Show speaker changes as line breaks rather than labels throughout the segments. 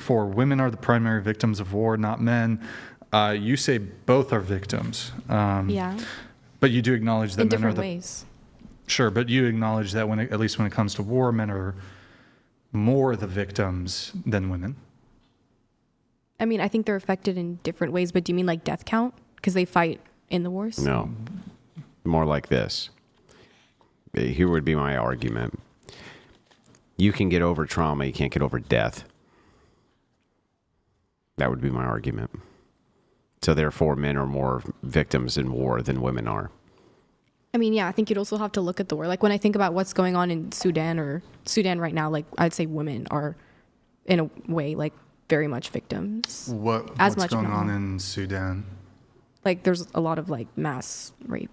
4, women are the primary victims of war, not men. You say both are victims.
Yeah.
But you do acknowledge that
in
men are
different ways.
Sure, but you acknowledge that at least when it comes to war, men are more the victims than women.
I mean, I think they're affected in different ways, but do you mean like death count? Because they fight in the wars?
No. More like this. Here would be my argument. You can get over trauma, you can't get over death. That would be my argument. So therefore, men are more victims in war than women are.
I mean, yeah, I think you'd also have to look at the war. Like when I think about what's going on in Sudan right now, like I'd say women are in a way like very much victims.
What's going on in Sudan?
Like there's a lot of like mass rape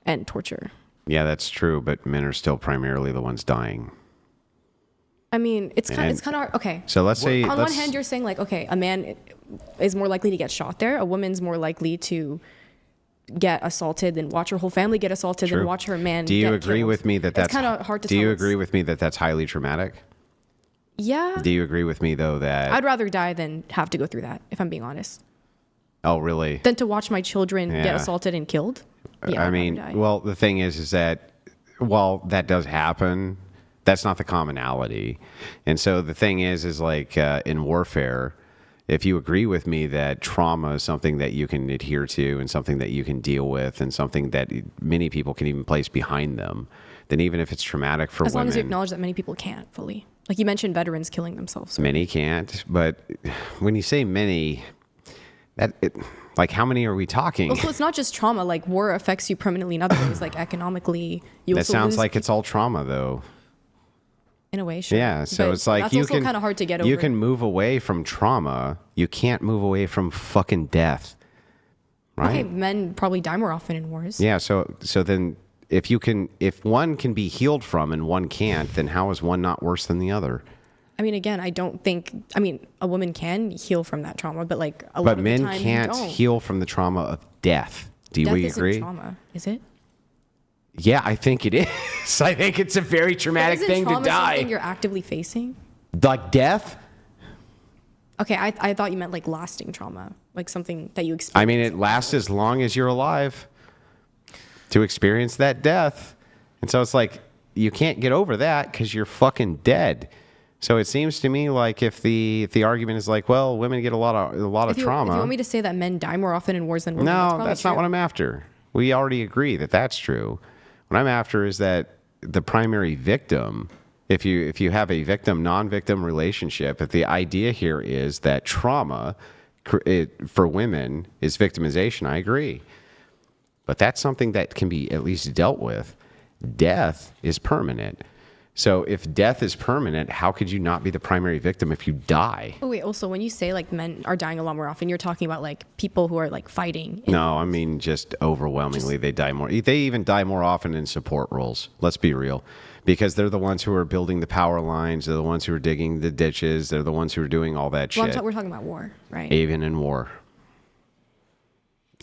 and torture.
Yeah, that's true, but men are still primarily the ones dying.
I mean, it's kind of hard. Okay.
So let's say
on one hand, you're saying like, okay, a man is more likely to get shot there. A woman's more likely to get assaulted than watch her whole family get assaulted than watch her man.
Do you
get
agree
killed.
with me that that's
kind of hard to?
Do you agree with me that that's highly traumatic?
Yeah.
Do you agree with me though that
I'd rather die than have to go through that, if I'm being honest.
Oh, really?
Than to watch my children get assaulted and killed. Yeah,
I mean, well, the thing is that while that does happen, that's not the commonality. And so the thing is like in warfare, if you agree with me that trauma is something that you can adhere to and something that you can deal with and something that many people can even place behind them, then even if it's traumatic for women.
As long as you acknowledge that many people can't fully. Like you mentioned veterans killing themselves.
Many can't. But when you say many, like how many are we talking?
Also, it's not just trauma. Like war affects you permanently in other ways, like economically.
That sounds like it's all trauma, though.
In a way, sure.
Yeah, so
but
it's like
that's
you
also
can
kind of hard to get over.
You can move away from trauma. You can't move away from fucking death, right?
Okay, men probably die more often in wars.
Yeah, so then if one can be healed from and one can't, then how is one not worse than the other?
I mean, again, I mean, a woman can heal from that trauma, but like a lot of the time,
men can't heal from the trauma of death. Do we agree?
Isn't trauma, is it?
Yeah, I think it is. I think it's a very traumatic thing to die.
Isn't trauma something you're actively facing?
Like death?
Okay, I thought you meant like lasting trauma, like something that you experience.
I mean, it lasts as long as you're alive to experience that death. And so it's like, you can't get over that because you're fucking dead. So it seems to me like if the argument is like, well, women get a lot of trauma.
If you want me to say that men die more often in wars than women,
no, that's not what I'm after. We already agree that that's true. What I'm after is that the primary victim, if you have a victim non-victim relationship, if the idea here is that trauma for women is victimization, I agree. But that's something that can be at least dealt with. Death is permanent. So if death is permanent, how could you not be the primary victim if you die?
Oh wait, also when you say like men are dying a lot more often, you're talking about like people who are like fighting.
No, I mean just overwhelmingly they die more. They even die more often in support roles. Let's be real. Because they're the ones who are building the power lines, they're the ones who are digging the ditches, they're the ones who are doing all that shit.
We're talking about war, right?
Even in war.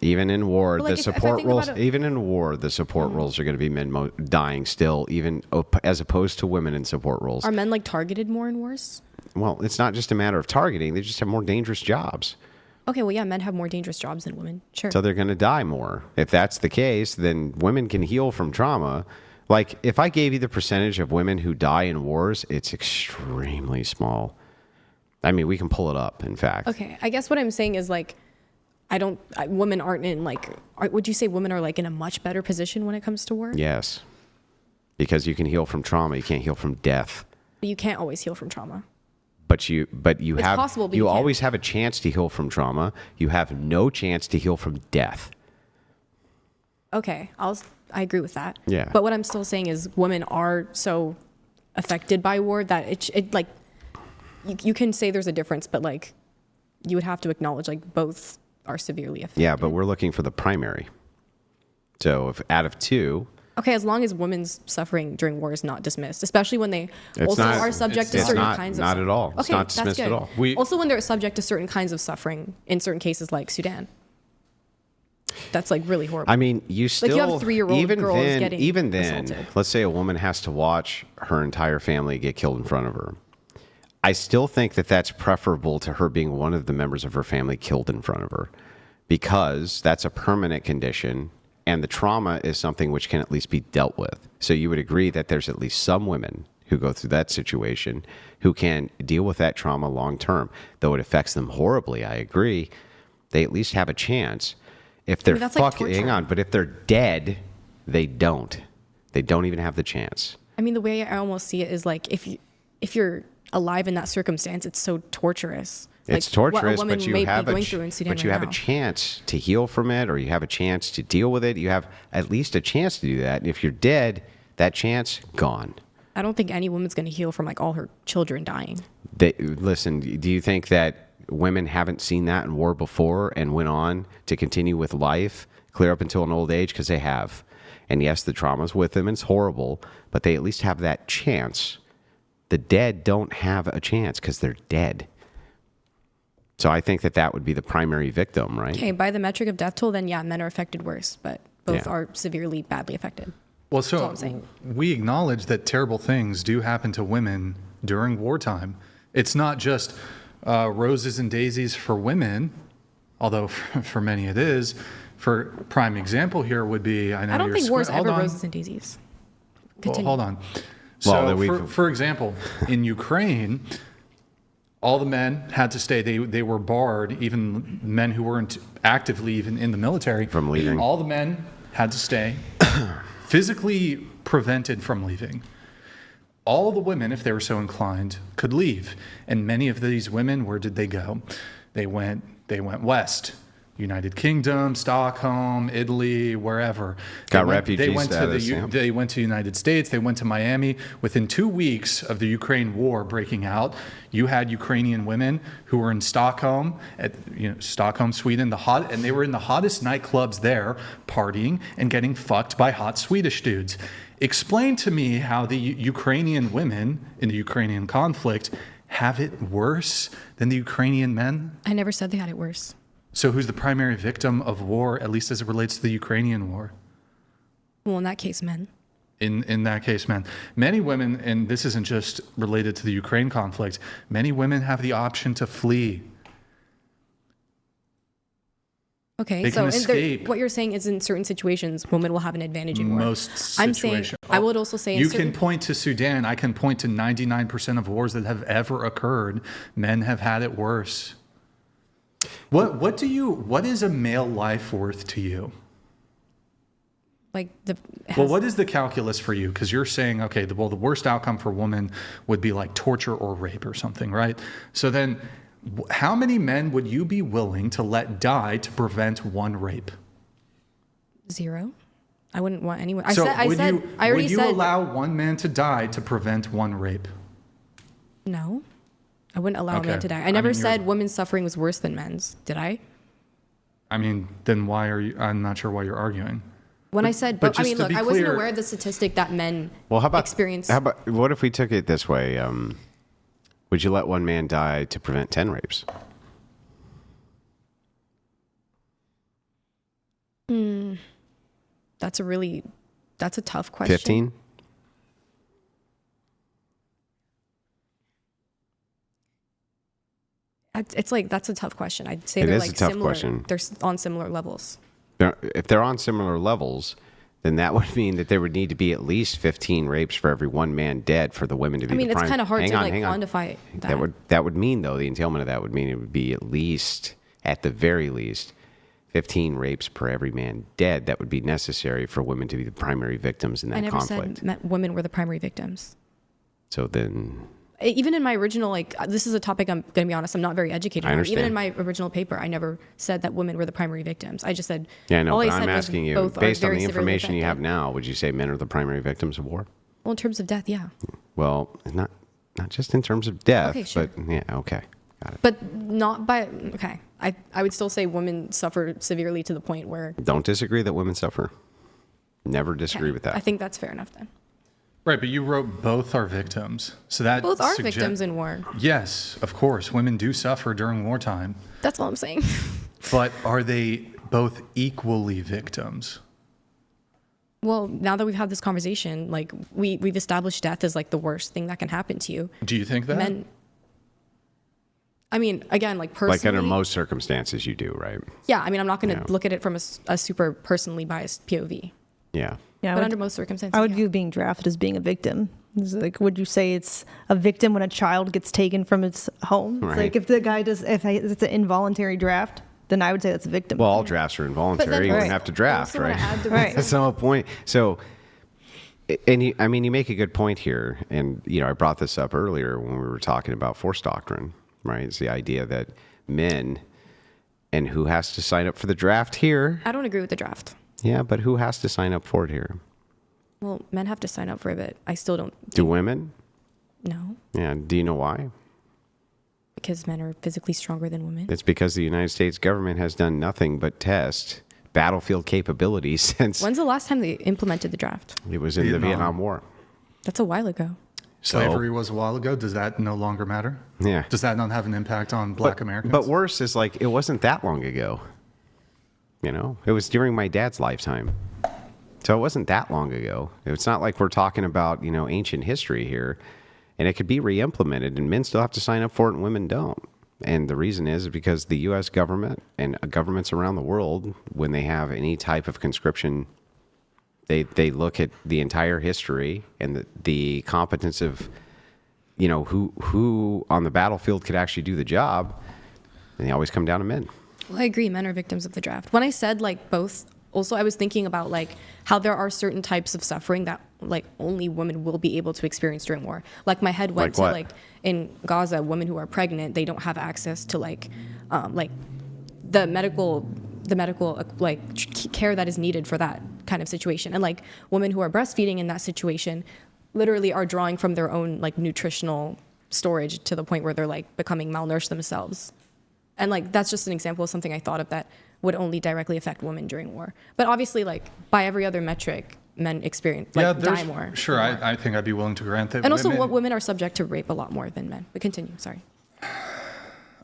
Even in war,
like
the support roles. Even in war, the support roles are going to be men dying still, even as opposed to women in support roles.
Are men like targeted more in wars?
Well, it's not just a matter of targeting; they just have more dangerous jobs.
Okay, well, yeah, men have more dangerous jobs than women. Sure.
So they're going to die more. If that's the case, then women can heal from trauma. Like if I gave you the percentage of women who die in wars, it's extremely small. I mean, we can pull it up. In fact.
Okay, I guess what I'm saying is like. Women aren't in would you say women are like in a much better position when it comes to war?
Yes. Because you can heal from trauma. You can't heal from death.
But you can't always heal from trauma.
But you
it's
have,
possible, but
you always have a chance to heal from trauma. You have no chance to heal from death.
Okay. I agree with that.
Yeah.
But what I'm still saying is women are so affected by war that it like, you can say there's a difference, but like you would have to acknowledge like both are severely affected.
Yeah, but we're looking for the primary. So if out of two...
Okay, as long as women's suffering during war is not dismissed, especially when they are subject to certain kinds of
suffering. Not at all. It's not dismissed at all.
Also when they're subject to certain kinds of suffering in certain cases like Sudan. That's like really horrible.
I mean, you still...
Like you have 3-year-old girls getting
Even then,
assaulted.
let's say a woman has to watch her entire family get killed in front of her. I still think that that's preferable to her being one of the members of her family killed in front of her, because that's a permanent condition and the trauma is something which can at least be dealt with. So you would agree that there's at least some women who go through that situation who can deal with that trauma long term. Though it affects them horribly, I agree, they at least have a chance. If they're
that's like
hang
torture.
on, but if they're dead, they don't. They don't even have the chance.
I mean, the way I almost see it is like if you're alive in that circumstance, it's so torturous.
It's
like, what a
torturous,
woman
but you
may
have
be going through in Sudan
but you
right
have
now.
a chance to heal from it, or you have a chance to deal with it. You have at least a chance to do that. And if you're dead, that chance gone.
I don't think any woman's going to heal from like all her children dying.
Listen, do you think that women haven't seen that in war before and went on to continue with life clear up until an old age? Because they have. And yes, the trauma's with them and it's horrible, but they at least have that chance. The dead don't have a chance because they're dead. So I think that would be the primary victim, right?
Okay, by the metric of death toll, then yeah, men are affected worse, but both
Yeah.
are severely badly affected.
Well,
all
so
I'm saying.
we acknowledge that terrible things do happen to women during wartime. It's not just roses and daisies for women, although for many it is. For prime example here would be, I know
I don't
you're
think war's
hold
ever
on.
roses and daisies.
Well,
Continue.
hold on.
Well, then
So, for example, in Ukraine, all the men had to stay. They were barred, even men who weren't actively even in the military,
From leaving.
All the men had to stay, physically prevented from leaving. All the women, if they were so inclined, could leave. And many of these women, where did they go? They went west. United Kingdom, Stockholm, Italy, wherever.
Got
They
refugee
went
status,
to
yeah.
They went to the United States. They went to Miami. Within 2 weeks of the Ukraine war breaking out, you had Ukrainian women who were in Stockholm, Stockholm, Sweden, and they were in the hottest nightclubs there, partying and getting fucked by hot Swedish dudes. Explain to me how the Ukrainian women in the Ukrainian conflict have it worse than the Ukrainian men?
I never said they had it worse.
So who's the primary victim of war, at least as it relates to the Ukrainian war?
Well, in that case, men.
In that case, men. Many women, and this isn't just related to the Ukraine conflict, many women have the option to flee.
Okay,
They
so
can escape.
what you're saying is in certain situations, women will have an advantage in war.
Most
I'm saying,
situations.
I would also say in
You
certain,
can point to Sudan. I can point to 99% of wars that have ever occurred. Men have had it worse. What is a male life worth to you?
like the.
Well, what is the calculus for you? Because you're saying, okay, the worst outcome for women would be like torture or rape or something, right? So then, how many men would you be willing to let die to prevent one rape?
0. I wouldn't want anyone.
So
I
would
already
you
said
allow one man to die to prevent one rape?
no. I wouldn't allow a man
Okay.
to die.
I
I never
mean,
said women's suffering was worse than men's. Did I?
I mean, then why are you? I'm not sure why you're arguing.
When I said,
but
I
just
mean,
to
look,
be
I wasn't
clear-
aware of the statistic that men
Well, how about
experience.
what if we took it this way? Would you let one man die to prevent 10 rapes?
That's a tough question.
15?
It's like, that's a tough question. I'd say
It
they're
is a
like
tough
similar.
question.
They're on similar levels.
If they're on similar levels, then that would mean that there would need to be at least 15 rapes for every one man dead for the women to be
I mean,
the
it's
prime.
kind of hard
Hang
to
on,
like
hang on.
quantify that.
That would mean, though, the entailment of that would mean it would be at least, at the very least, 15 rapes per every man dead that would be necessary for women to be the primary victims in that
I never
conflict.
said women were the primary victims.
So then,
Even in my original, like, this is a topic, I'm going to be honest, I'm not very educated
I
on.
understand.
Even in my original paper, I never said that women were the primary victims. I just said,
yeah, I know,
all
but
I
I'm
said was
asking you,
both are
based on
very
the
severely
information you have
affected.
now, would you say men are the primary victims of war?
Well, in terms of death, yeah.
Well, not just in terms of death,
Okay, sure.
but yeah, okay, got it.
But not by, okay. I would still say women suffer severely to the point where.
Don't disagree that women suffer. Never disagree with that.
I think that's fair enough then.
Right, but you wrote both are victims. So that
Both are victims in war.
Yes, of course. Women do suffer during wartime.
That's all I'm saying.
But are they both equally victims?
Well, now that we've had this conversation, like we've established death as like the worst thing that can happen to you.
Do you think that?
Men, I mean, again, like personally.
Like under most circumstances, you do, right?
Yeah, I mean, I'm not going to
Yeah.
look at it from a super personally biased POV.
Yeah.
Yeah,
But under most circumstances,
I would
yeah.
view being drafted as being a victim. It's like, would you say it's a victim when a child gets taken from its home? It's
Right.
like if the guy if it's an involuntary draft, then I would say that's a victim.
Well, all drafts are involuntary. You wouldn't
Right.
have to draft,
I also wanna
right?
add the
Right.
reason-
That's the whole point. So, and you, I mean, you make a good point here. And, you know, I brought this up earlier when we were talking about force doctrine, right? It's the idea that men, and who has to sign up for the draft here?
I don't agree with the draft.
Yeah, but who has to sign up for it here?
Well, men have to sign up for it, but I still don't
Do women?
know
Yeah. Do you know why?
because men are physically stronger than women.
It's because the United States government has done nothing but test battlefield capabilities since
When's the last time they implemented the draft?
it was in the
Vietnam.
Vietnam War.
That's a while ago.
Slavery was a while ago. Does that no longer matter?
Yeah.
Does that not have an impact on Black Americans?
But worse is like it wasn't that long ago. You know, it was during my dad's lifetime. So it wasn't that long ago. It's not like we're talking about, you know, ancient history here. And it could be re-implemented and men still have to sign up for it and women don't. And the reason is because the U.S. government and governments around the world, when they have any type of conscription, they look at the entire history and the competence of, you know, who on the battlefield could actually do the job. And they always come down to men.
Well, I agree. Men are victims of the draft. When I said like both, also I was thinking about like how there are certain types of suffering that like only women will be able to experience during war. Like my head went
Like
to
what?
like in Gaza, women who are pregnant, they don't have access to like the medical care that is needed for that kind of situation. And like women who are breastfeeding in that situation literally are drawing from their own like nutritional storage to the point where they're like becoming malnourished themselves. And like that's just an example of something I thought of that would only directly affect women during war. But obviously, like by every other metric, men experience like die more.
Sure, I think I'd be willing to grant that.
And also, women are subject to rape a lot more than men. But continue. Sorry.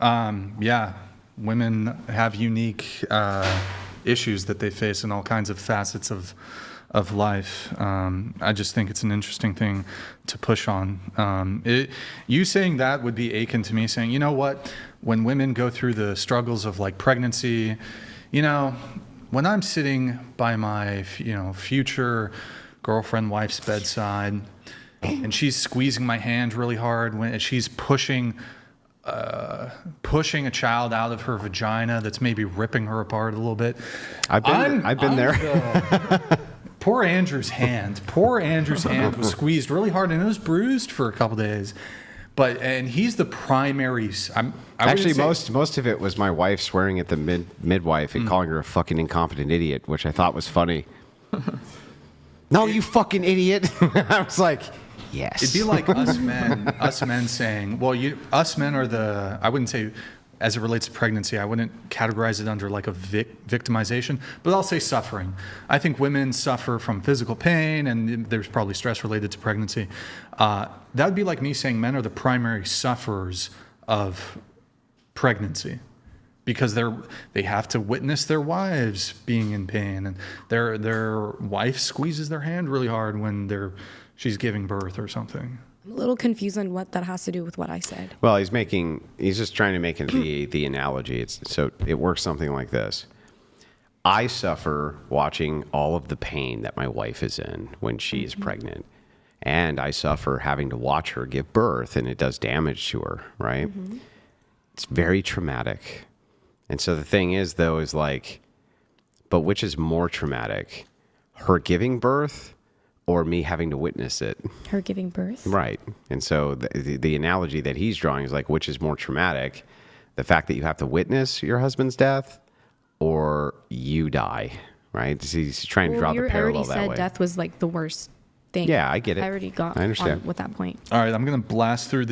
Yeah, women have unique issues that they face in all kinds of facets of life. I just think it's an interesting thing to push on. You saying that would be akin to me saying, you know what, when women go through the struggles of like pregnancy, you know, when I'm sitting by my, you know, future girlfriend, wife's bedside, and she's squeezing my hand really hard, when she's pushing a child out of her vagina that's maybe ripping her apart a little bit.
I've been there.
Poor Andrew's hand was squeezed really hard and it was bruised for a couple days. And he's the primary.
Actually, most of it was my wife swearing at the midwife and calling her a fucking incompetent idiot, which I thought was funny. No, you fucking idiot! I was like, yes.
It'd be like us men saying, well, us men are the. I wouldn't say, as it relates to pregnancy, I wouldn't categorize it under like a victimization, but I'll say suffering. I think women suffer from physical pain, and there's probably stress related to pregnancy. That would be like me saying men are the primary sufferers of pregnancy because they have to witness their wives being in pain, and their wife squeezes their hand really hard when she's giving birth or something.
I'm a little confused on what that has to do with what I said.
Well, he's just trying to make the analogy. So it works something like this. I suffer watching all of the pain that my wife is in when she's pregnant. And I suffer having to watch her give birth, and it does damage to her, right? Mm-hmm. It's very traumatic. And so the thing is, though, is like, but which is more traumatic? Her giving birth or me having to witness it?
Her giving birth?
Right. And so the analogy that he's drawing is like, which is more traumatic? The fact that you have to witness your husband's death or you die, right? He's trying to draw the parallel that way.
You already said death was like the worst thing.
Yeah, I get it.
I already got
I understand.
on with that point.
All right, I'm going to blast through the